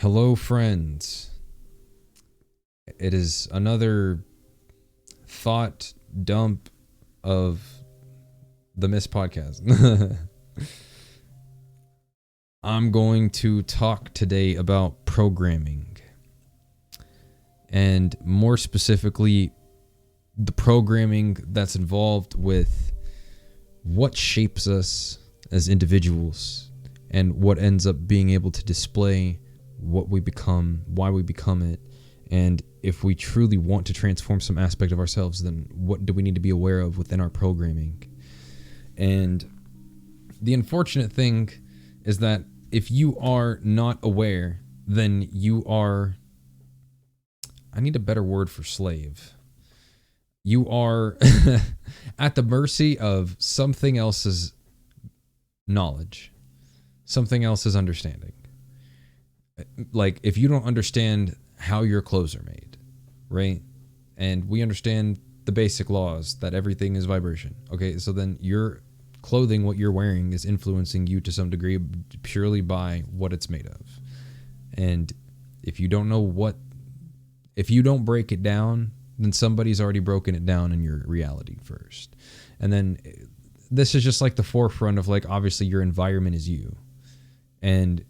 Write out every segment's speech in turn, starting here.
Hello, friends. It is another thought dump of the Mist podcast. I'm going to talk today about programming, and more specifically, the programming that's involved with what shapes us as individuals and what ends up being able to display what we become, why we become it, and if we truly want to transform some aspect of ourselves, then what do we need to be aware of within our programming? And the unfortunate thing is that if you are not aware, then you are, I need a better word for slave. You are at the mercy of something else's knowledge, something else's understanding. Like, if you don't understand how your clothes are made, right? And we understand the basic laws that everything is vibration. Okay, so then your clothing, what you're wearing, is influencing you to some degree purely by what it's made of. And if you don't know if you don't break it down, then somebody's already broken it down in your reality first. And then this is just like the forefront of, like, obviously your environment is you. And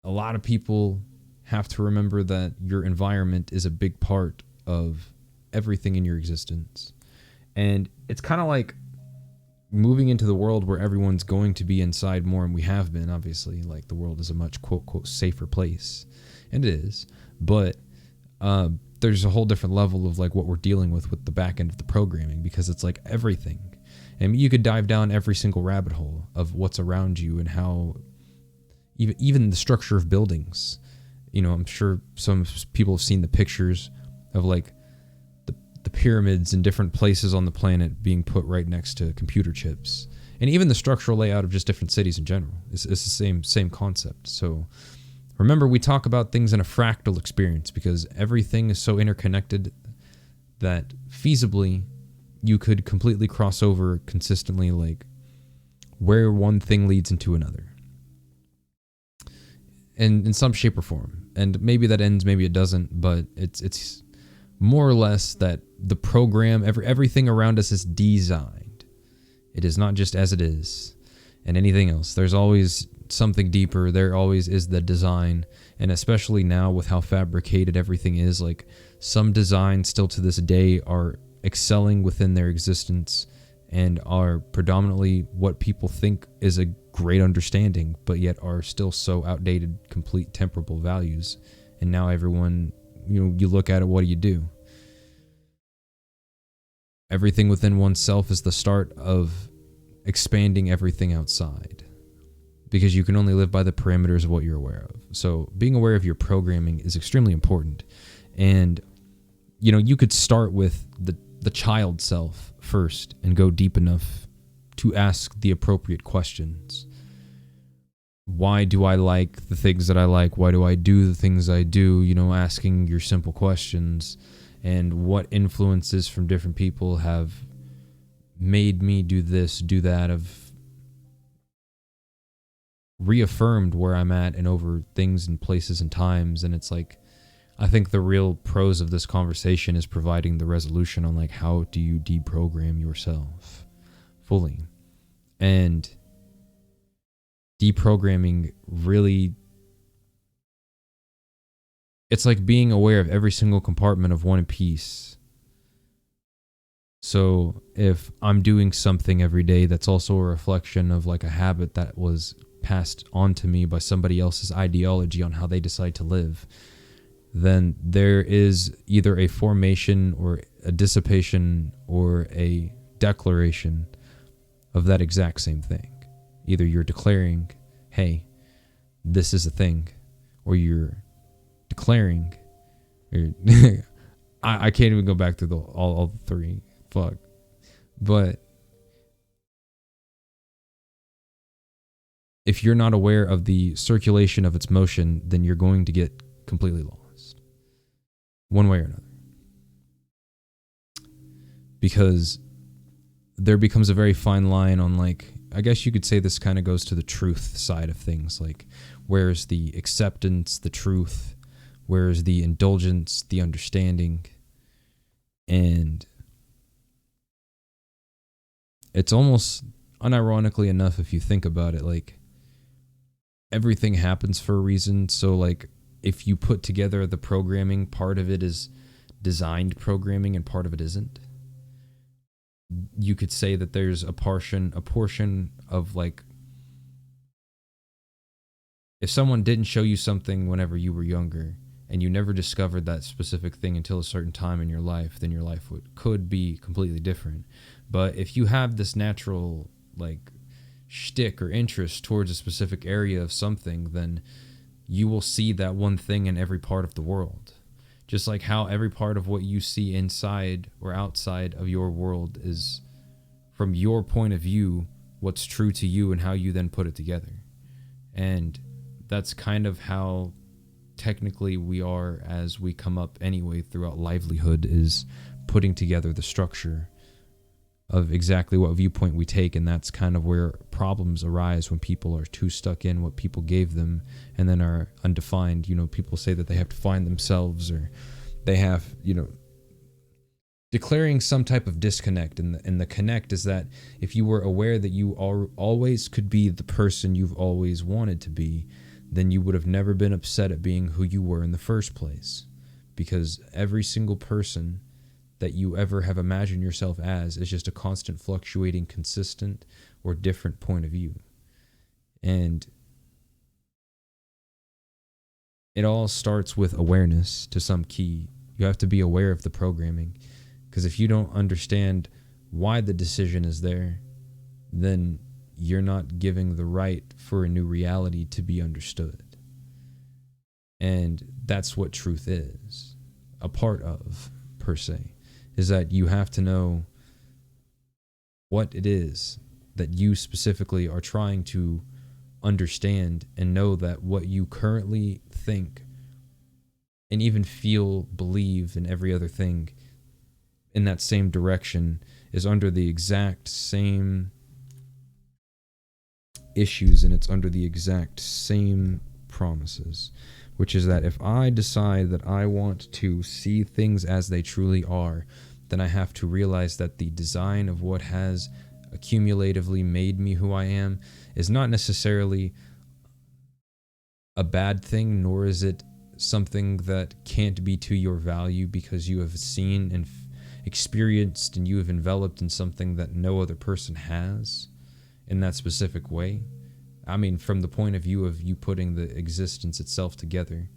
a lot of people have to remember that your environment is a big part of everything in your existence. And it's kind of like moving into the world where everyone's going to be inside more, and we have been, obviously. Like, the world is a much quote quote safer place, and it is, but there's a whole different level of, like, what we're dealing with the back end of the programming, because it's like everything. And you could dive down every single rabbit hole of what's around you and how even the structure of buildings. You know, I'm sure some people have seen the pictures of, like, the pyramids in different places on the planet being put right next to computer chips, and even the structural layout of just different cities in general. It's the same concept. So remember, we talk about things in a fractal experience because everything is so interconnected that feasibly you could completely cross over consistently, like, where one thing leads into another. And in some shape or form. And maybe that ends, maybe it doesn't, but it's more or less that the program, everything around us is designed. It is not just as it is. And anything else, there's always something deeper. There always is the design. And especially now with how fabricated everything is, like, some designs still to this day are excelling within their existence and are predominantly what people think is a great understanding, but yet are still so outdated, complete temporal values. And now everyone, you look at it, what do? Everything within oneself is the start of expanding everything outside, because you can only live by the parameters of what you're aware of. So being aware of your programming is extremely important. And, you could start with the child self first and go deep enough to ask the appropriate questions. Why do I like the things that I like? Why do I do the things I do? Asking your simple questions, and what influences from different people have made me do this, do that, have reaffirmed where I'm at and over things and places and times. And it's like, I think the real pros of this conversation is providing the resolution on, like, how do you deprogram yourself fully? And deprogramming really, it's like being aware of every single compartment of one piece. So if I'm doing something every day that's also a reflection of, like, a habit that was passed on to me by somebody else's ideology on how they decide to live, then there is either a formation or a dissipation or a declaration of that exact same thing. Either you're declaring, hey, this is a thing, or you're declaring, I can't even go back to all three. Fuck. But if you're not aware of the circulation of its motion, then you're going to get completely lost, one way or another. Because there becomes a very fine line on, like, I guess you could say this kind of goes to the truth side of things. Like, Where's the acceptance, the truth? Where's the indulgence, the understanding? And it's almost unironically enough, if you think about it, like everything happens for a reason. So like if you put together the programming, part of it is designed programming and part of it isn't. You could say that there's a portion of like, if someone didn't show you something whenever you were younger and you never discovered that specific thing until a certain time in your life, then your life could be completely different. But if you have this natural like shtick or interest towards a specific area of something, then you will see that one thing in every part of the world. Just like how every part of what you see inside or outside of your world is, from your point of view, what's true to you and how you then put it together. And that's kind of how technically we are as we come up anyway throughout livelihood, is putting together the structure of exactly what viewpoint we take. And that's kind of where problems arise, when people are too stuck in what people gave them and then are undefined. You know, people say that they have to find themselves, or they have, you know, declaring some type of disconnect. And the connect is that if you were aware that you always could be the person you've always wanted to be, then you would have never been upset at being who you were in the first place. Because every single person that you ever have imagined yourself as is just a constant fluctuating, consistent, or different point of view. And it all starts with awareness to some key. You have to be aware of the programming, because if you don't understand why the decision is there, then you're not giving the right for a new reality to be understood. And that's what truth is, a part of, per se, is that you have to know what it is that you specifically are trying to understand, and know that what you currently think and even feel, believe, and every other thing in that same direction is under the exact same issues, and it's under the exact same promises, which is that if I decide that I want to see things as they truly are, then I have to realize that the design of what has accumulatively made me who I am is not necessarily a bad thing, nor is it something that can't be to your value, because you have seen and experienced and you have enveloped in something that no other person has in that specific way. I mean, from the point of view of you putting the existence itself together,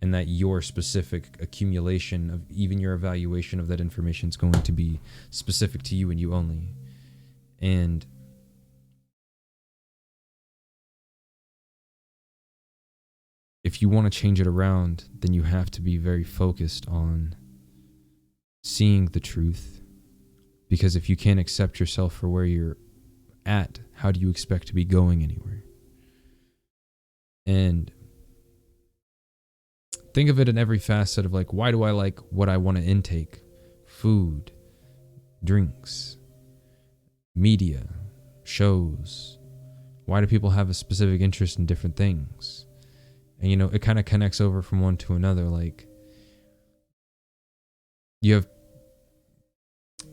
and that your specific accumulation of even your evaluation of that information is going to be specific to you and you only. And if you want to change it around, then you have to be very focused on seeing the truth. Because if you can't accept yourself for where you're at, how do you expect to be going anywhere? And think of it in every facet of like, why do I like what I want to intake? Food, drinks, media, shows. Why do people have a specific interest in different things? And you know, it kind of connects over from one to another. Like, you have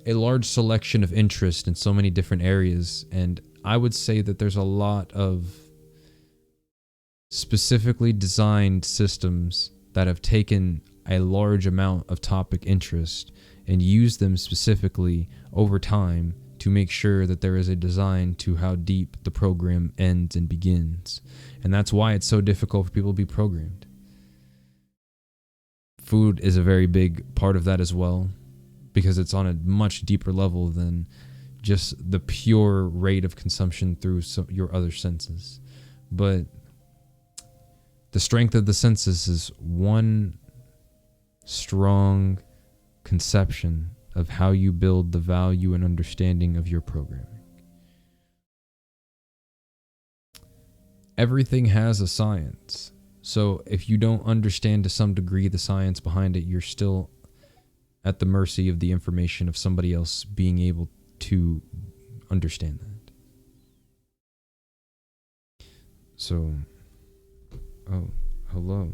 a large selection of interest in so many different areas, and I would say that there's a lot of specifically designed systems that have taken a large amount of topic interest and used them specifically over time to make sure that there is a design to how deep the program ends and begins. And that's why it's so difficult for people to be programmed. Food is a very big part of that as well, because it's on a much deeper level than just the pure rate of consumption through your other senses. But the strength of the senses is one strong conception of how you build the value and understanding of your programming. Everything has a science. So if you don't understand to some degree the science behind it, you're still at the mercy of the information of somebody else being able to understand that. So Oh, hello.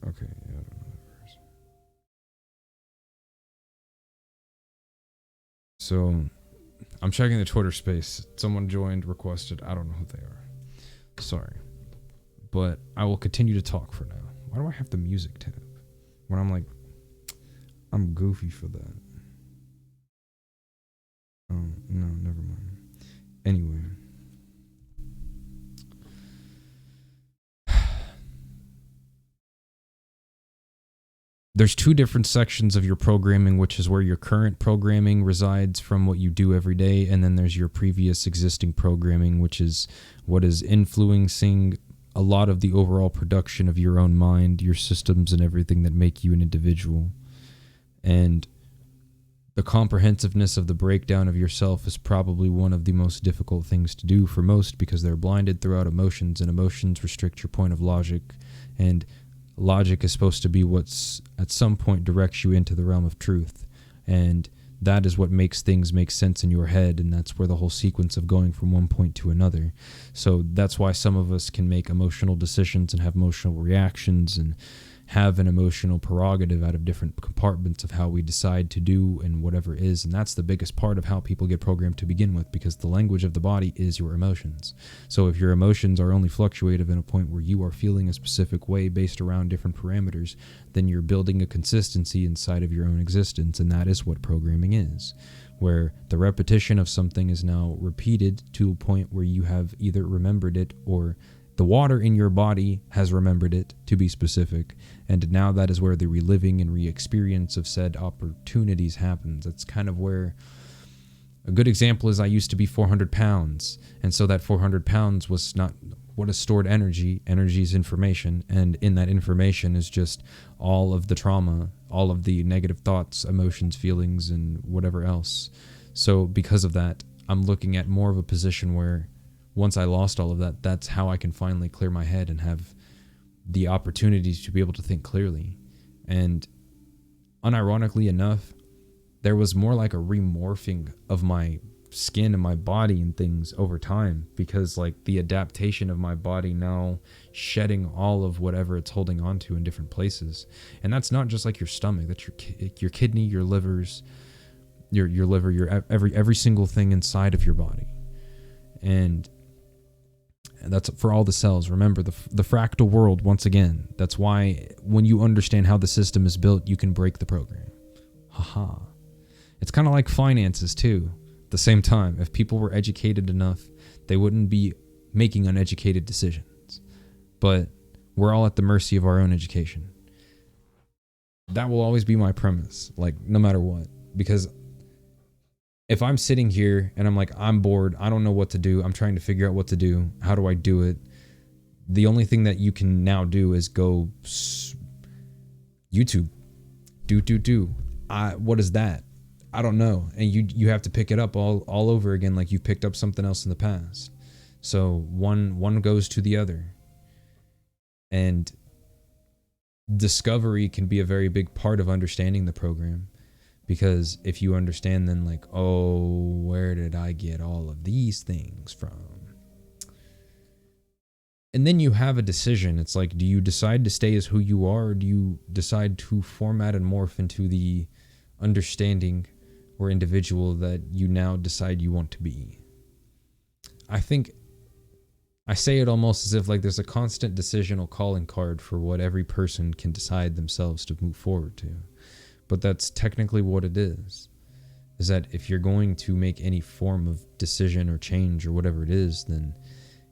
Okay, yeah, I don't know that person. So I'm checking the Twitter space. Someone joined, requested. I don't know who they are. Sorry. But I will continue to talk for now. Why do I have the music tab? When I'm like, I'm goofy for that. Oh, no, never mind. Anyway. There's two different sections of your programming, which is where your current programming resides from what you do every day, and then there's your previous existing programming, which is what is influencing a lot of the overall production of your own mind, your systems, and everything that make you an individual. And the comprehensiveness of the breakdown of yourself is probably one of the most difficult things to do for most, because they're blinded throughout emotions, and emotions restrict your point of logic, and logic is supposed to be what's at some point directs you into the realm of truth, and that is what makes things make sense in your head, and that's where the whole sequence of going from one point to another. So that's why some of us can make emotional decisions and have emotional reactions and have an emotional prerogative out of different compartments of how we decide to do and whatever it is. And that's the biggest part of how people get programmed to begin with, because the language of the body is your emotions. So if your emotions are only fluctuative in a point where you are feeling a specific way based around different parameters, then you're building a consistency inside of your own existence. And that is what programming is, where the repetition of something is now repeated to a point where you have either remembered it, or the water in your body has remembered it, to be specific, and now that is where the reliving and re-experience of said opportunities happens. That's kind of where a good example is I used to be 400 pounds, and so that 400 pounds was not what is stored energy. Energy is information, and in that information is just all of the trauma, all of the negative thoughts, emotions, feelings, and whatever else. So because of that, I'm looking at more of a position where once I lost all of that, that's how I can finally clear my head and have the opportunities to be able to think clearly. And unironically enough, there was more like a remorphing of my skin and my body and things over time, because like the adaptation of my body now shedding all of whatever it's holding on to in different places. And that's not just like your stomach, that's your kidney, your livers, your liver, your every single thing inside of your body. And that's for all the cells. Remember the fractal world, once again. That's why when you understand how the system is built, you can break the program. Haha. It's kind of like finances too. At the same time, if people were educated enough, they wouldn't be making uneducated decisions. But we're all at the mercy of our own education. That will always be my premise, like no matter what. Because if I'm sitting here and I'm like, I'm bored, I don't know what to do, I'm trying to figure out what to do, how do I do it? The only thing that you can now do is go YouTube. Do. What is that? I don't know. And you have to pick it up all over again, like you picked up something else in the past. So one goes to the other. And discovery can be a very big part of understanding the program. Because if you understand, then like, oh, where did I get all of these things from? And then you have a decision. It's like, do you decide to stay as who you are, or do you decide to format and morph into the understanding or individual that you now decide you want to be? I think I say it almost as if like there's a constant decisional calling card for what every person can decide themselves to move forward to. But that's technically what it is that if you're going to make any form of decision or change or whatever it is, then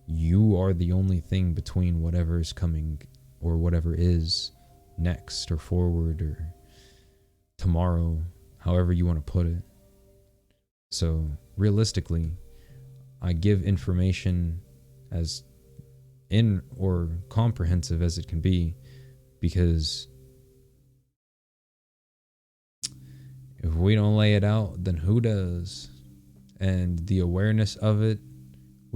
you are the only thing between whatever is coming or whatever is next or forward or tomorrow, however you want to put it. So realistically, I give information as in or comprehensive as it can be, because if we don't lay it out, then who does? And the awareness of it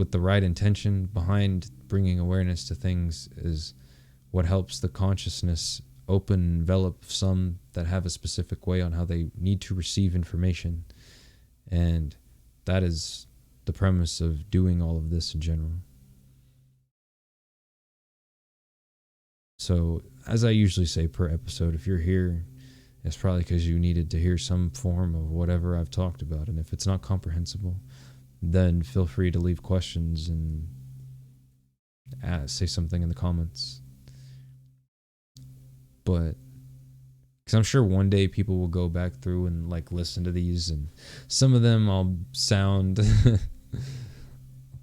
with the right intention behind bringing awareness to things is what helps the consciousness open, envelop some that have a specific way on how they need to receive information. And that is the premise of doing all of this in general. So, as I usually say per episode, if you're here, it's probably because you needed to hear some form of whatever I've talked about. And if it's not comprehensible, then feel free to leave questions and say something in the comments. But because I'm sure one day people will go back through and like listen to these, and some of them I'll sound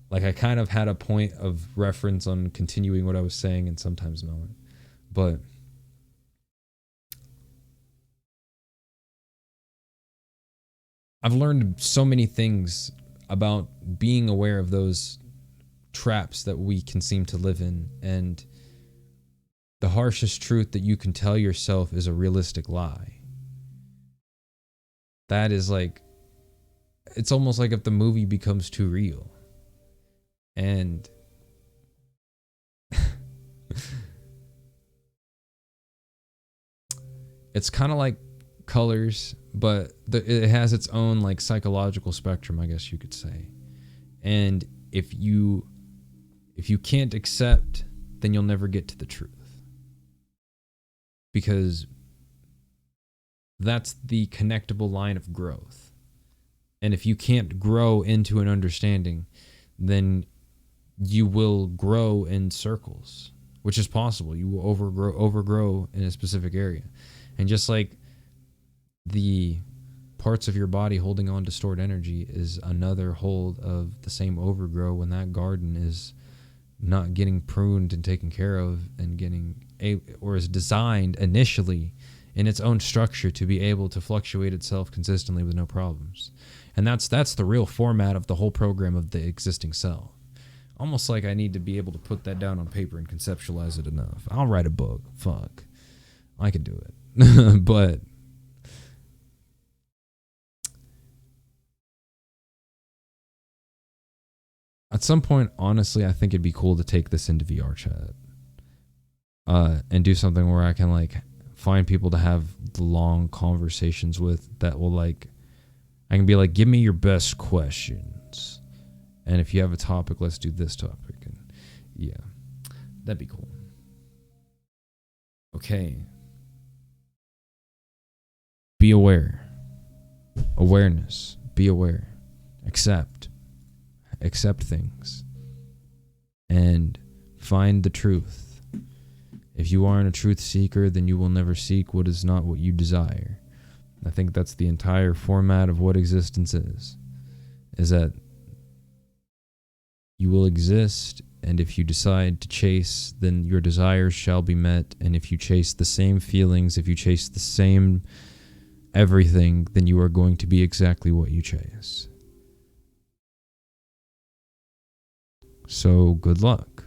like I kind of had a point of reference on continuing what I was saying, and sometimes not. But I've learned so many things about being aware of those traps that we can seem to live in, and the harshest truth that you can tell yourself is a realistic lie. That is like, it's almost like if the movie becomes too real. And it's kind of like colors, but it has its own like psychological spectrum, I guess you could say. And if you can't accept, then you'll never get to the truth. Because that's the connectable line of growth. And if you can't grow into an understanding, then you will grow in circles, which is possible. You will overgrow in a specific area. And just like the parts of your body holding on to stored energy is another hold of the same overgrow when that garden is not getting pruned and taken care of and or is designed initially in its own structure to be able to fluctuate itself consistently with no problems. And that's the real format of the whole program of the existing cell. Almost like I need to be able to put that down on paper and conceptualize it enough. I'll write a book. Fuck. I can do it. But at some point, honestly, I think it'd be cool to take this into VR chat. And do something where I can like find people to have the long conversations with that will like, I can be like, give me your best questions. And if you have a topic, let's do this topic. And yeah, that'd be cool. Okay. Be aware. Awareness. Be aware. Accept things. And find the truth. If you aren't a truth seeker, then you will never seek what is not what you desire. I think that's the entire format of what existence is that you will exist, and if you decide to chase, then your desires shall be met, and if you chase the same feelings, if you chase the same everything, then you are going to be exactly what you chase. So, good luck.